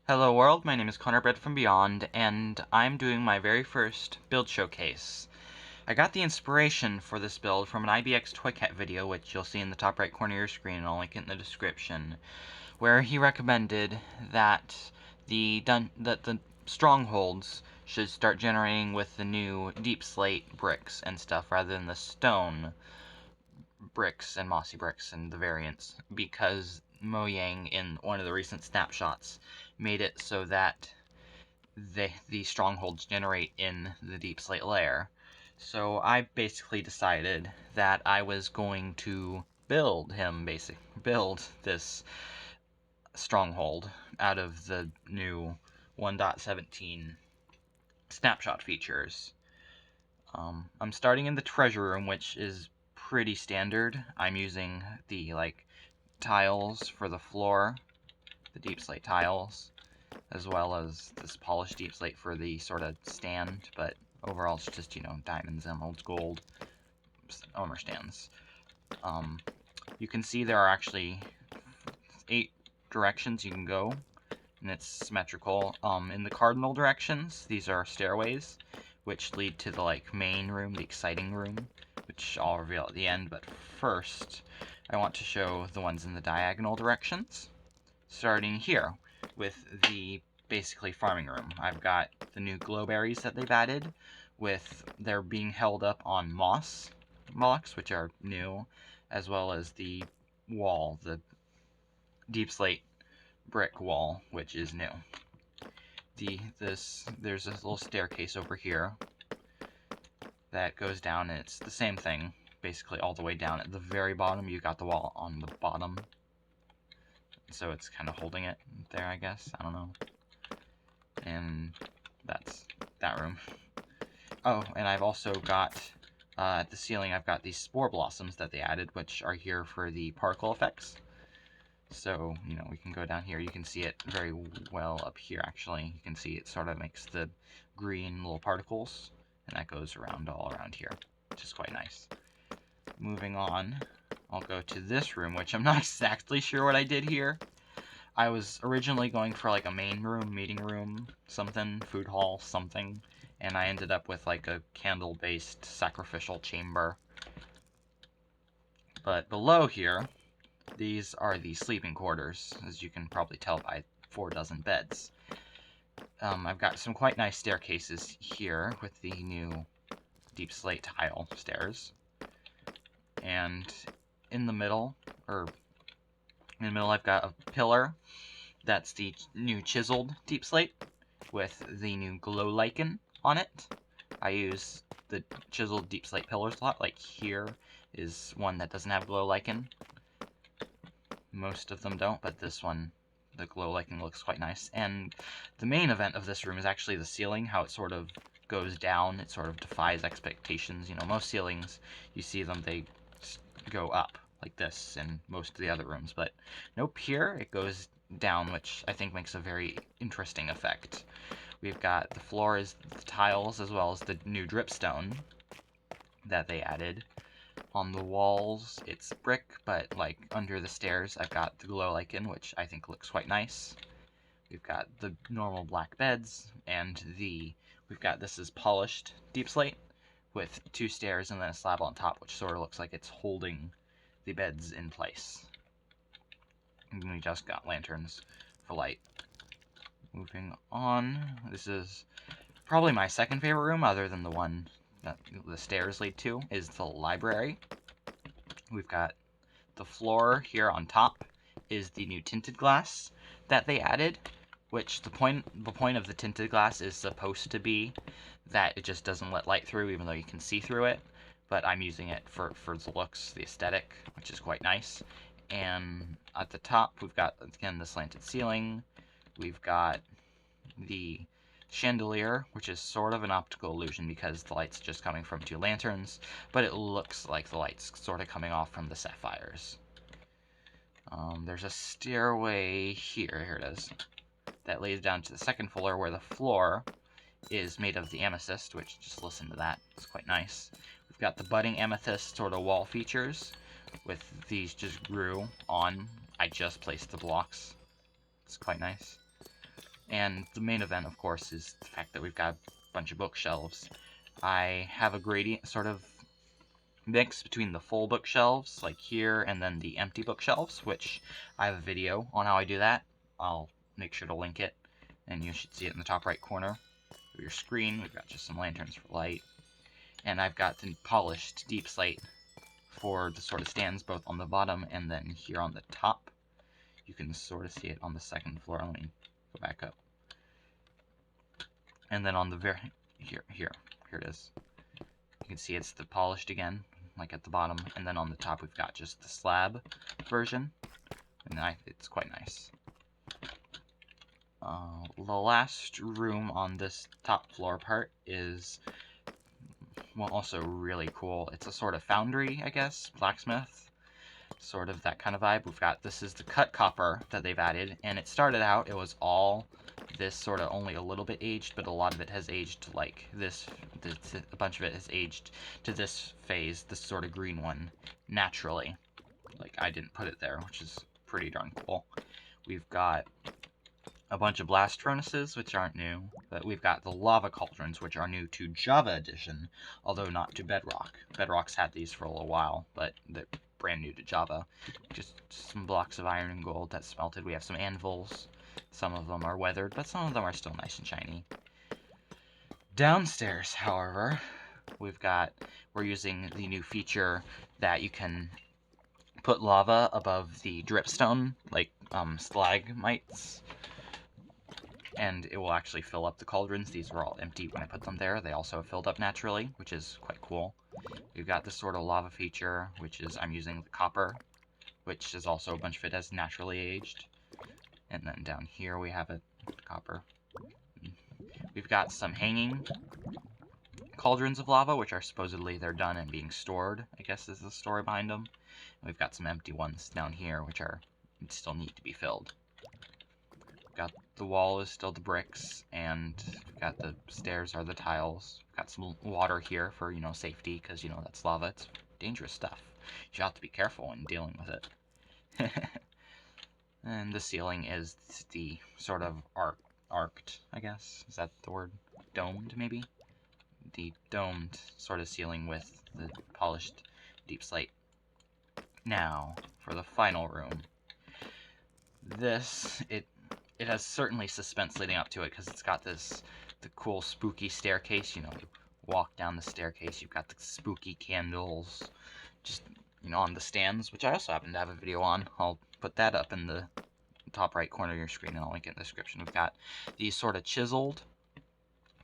Hello world, my name is Connor Bread from Beyond, and I'm doing my very first build showcase. I got the inspiration for this build from an IBX Toycat video, which you'll see in the top right corner of your screen, and I'll link it in the description, where he recommended that the strongholds should start generating with the new deep slate bricks and stuff, rather than the stone bricks and mossy bricks and the variants, because Mojang in one of the recent snapshots made it so that the strongholds generate in the deep slate layer. So I basically decided that I was going to build this stronghold out of the new 1.17 snapshot features. I'm starting in the treasure room, which is pretty standard. I'm using the tiles for the floor, the deep slate tiles, as well as this polished deep slate for the sort of stand, but overall it's just, diamonds, emeralds, gold, armor stands. You can see there are actually 8 directions you can go, and it's symmetrical. In the cardinal directions, these are stairways, which lead to the main room, the exciting room, which I'll reveal at the end. But first, I want to show the ones in the diagonal directions, starting here with the basically farming room. I've got the new glowberries that they've added, with they're being held up on moss blocks, which are new, as well as the wall, the deep slate brick wall, which is new. There's a little staircase over here that goes down, and it's the same thing basically all the way down. At the very bottom, you got the wall on the bottom, so it's kind of holding it there, I guess. I don't know. And that's that room. Oh, and I've also got at the ceiling, I've got these spore blossoms that they added, which are here for the particle effects. So, we can go down here. You can see it very well up here, actually. You can see it sort of makes the green little particles, and that goes around all around here, which is quite nice. Moving on, I'll go to this room, which I'm not exactly sure what I did here. I was originally going for a main room, meeting room, something, food hall, something, and I ended up with a candle-based sacrificial chamber. But below here, these are the sleeping quarters, as you can probably tell by 4 dozen beds. I've got some quite nice staircases here with the new deep slate tile stairs. And in the middle, I've got a pillar. That's the new chiseled deep slate with the new glow lichen on it. I use the chiseled deep slate pillars a lot. Like here is one that doesn't have glow lichen. Most of them don't, but this one, the glow lichen, looks quite nice. And the main event of this room is actually the ceiling, how it sort of goes down. It sort of defies expectations. Most ceilings, you see them, they go up like this in most of the other rooms, but nope, here it goes down, which I think makes a very interesting effect. We've got the floor is the tiles, as well as the new dripstone that they added. On the walls, it's brick, but under the stairs, I've got the glow lichen, which I think looks quite nice. We've got the normal black beds, and this is polished deep slate with 2 stairs and then a slab on top, which sort of looks like it's holding the beds in place. And we just got lanterns for light. Moving on, this is probably my second favorite room, other than the one that the stairs lead to, is the library. We've got the floor here on top is the new tinted glass that they added, which the point of the tinted glass is supposed to be that it just doesn't let light through, even though you can see through it. But I'm using it for the looks, the aesthetic, which is quite nice. And at the top, we've got, again, the slanted ceiling. We've got the chandelier, which is sort of an optical illusion because the light's just coming from 2 lanterns, but it looks like the light's sort of coming off from the sapphires. There's a stairway here it is, that leads down to the second floor, where the floor is made of the amethyst, which, just listen to that, it's quite nice. We've got the budding amethyst sort of wall features, with these just grew on. I just placed the blocks. It's quite nice. And the main event, of course, is the fact that we've got a bunch of bookshelves. I have a gradient sort of mix between the full bookshelves, like here, and then the empty bookshelves, which I have a video on how I do that. I'll make sure to link it, and you should see it in the top right corner of your screen. We've got just some lanterns for light, and I've got the polished deep slate for the sort of stands both on the bottom and then here on the top. You can sort of see it on the second floor. Let me go back up. And then on the very here it is. You can see it's the polished again, like at the bottom, and then on the top we've got just the slab version, and it's quite nice. The last room on this top floor part is, well, also really cool. It's a sort of foundry, I guess, blacksmith, sort of that kind of vibe. This is the cut copper that they've added, and it started out, it was all this sort of only a little bit aged, but a lot of it has aged like this. A bunch of it has aged to this phase, this sort of green one, naturally. Like, I didn't put it there, which is pretty darn cool. We've got a bunch of blast furnaces, which aren't new, but we've got the lava cauldrons, which are new to Java Edition, although not to Bedrock. Bedrock's had these for a little while, but they're brand new to Java. Just some blocks of iron and gold that's smelted. We have some anvils. Some of them are weathered, but some of them are still nice and shiny. Downstairs, however, we're using the new feature that you can put lava above the dripstone, like stalagmites, and it will actually fill up the cauldrons. These were all empty when I put them there. They also filled up naturally, which is quite cool. We've got this sort of lava feature, which is I'm using the copper, which is also a bunch of it as naturally aged. And then down here we have it, copper. We've got some hanging cauldrons of lava, which are supposedly they're done and being stored, I guess is the story behind them. And we've got some empty ones down here, which still need to be filled. We've got the wall is still the bricks, and we've got the stairs are the tiles. We've got some water here for, safety, because, that's lava. It's dangerous stuff. You have to be careful when dealing with it. And the ceiling is the sort of arced, I guess. Is that the word? Domed, maybe? The domed sort of ceiling with the polished deep slate. Now, for the final room. It has certainly suspense leading up to it, because it's got the cool spooky staircase. You walk down the staircase, you've got the spooky candles, just, on the stands, which I also happen to have a video on. I'll put that up in the top right corner of your screen, and I'll link it in the description. We've got these sort of chiseled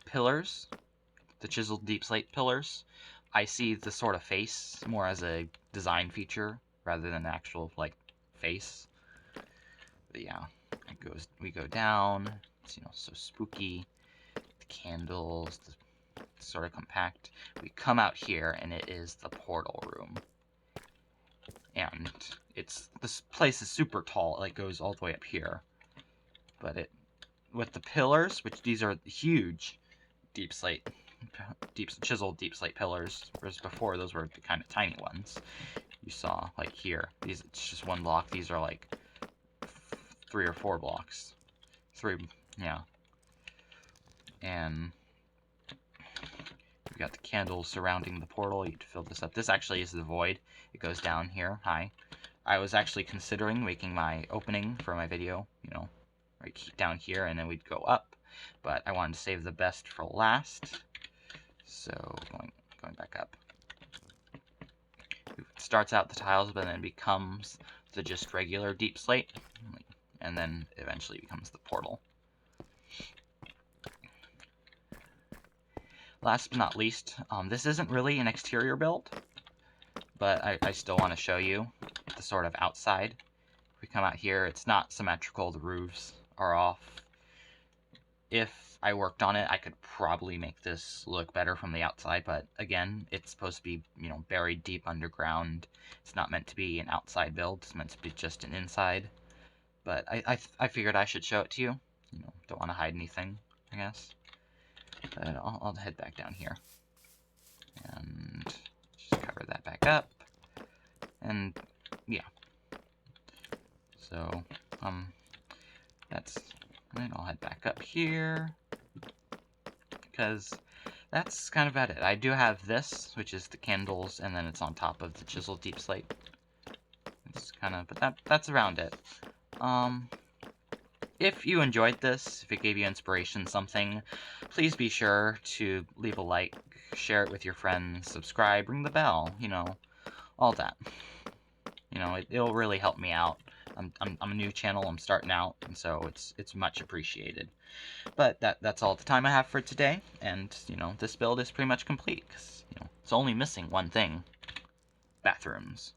pillars, the chiseled deep slate pillars. I see the sort of face more as a design feature rather than an actual, face. But yeah, we go down, it's, so spooky, the candles, sort of compact. We come out here, and it is the portal room. And this place is super tall, it goes all the way up here. But with the pillars, which these are huge chiseled deep slate pillars, whereas before those were the kind of tiny ones you saw, like here. It's just one block. These are like 3 or 4 blocks. 3, yeah. And we've got the candles surrounding the portal. You have to fill this up. This actually is the void. It goes down here. Hi. I was actually considering making my opening for my video, right down here, and then we'd go up. But I wanted to save the best for last. So, going back up. It starts out the tiles, but then it becomes the just regular deep slate. And then eventually becomes the portal. Last but not least, this isn't really an exterior build, but I still want to show you the sort of outside. If we come out here, it's not symmetrical, the roofs are off. If I worked on it, I could probably make this look better from the outside, but again, it's supposed to be, buried deep underground. It's not meant to be an outside build, it's meant to be just an inside. But I figured I should show it to you. Don't want to hide anything, I guess. But I'll head back down here. And just cover that back up. And, yeah. So, that's And then I'll head back up here, because that's kind of about it. I do have this, which is the candles, and then it's on top of the chiseled deep slate. It's kind of, but that's around it. If you enjoyed this, if it gave you inspiration, something, please be sure to leave a like, share it with your friends, subscribe, ring the bell, you know, all that. You know, it'll really help me out. I'm a new channel, I'm starting out, and so it's much appreciated. But that's all the time I have for today, and, you know, this build is pretty much complete, because, you know, it's only missing one thing. Bathrooms.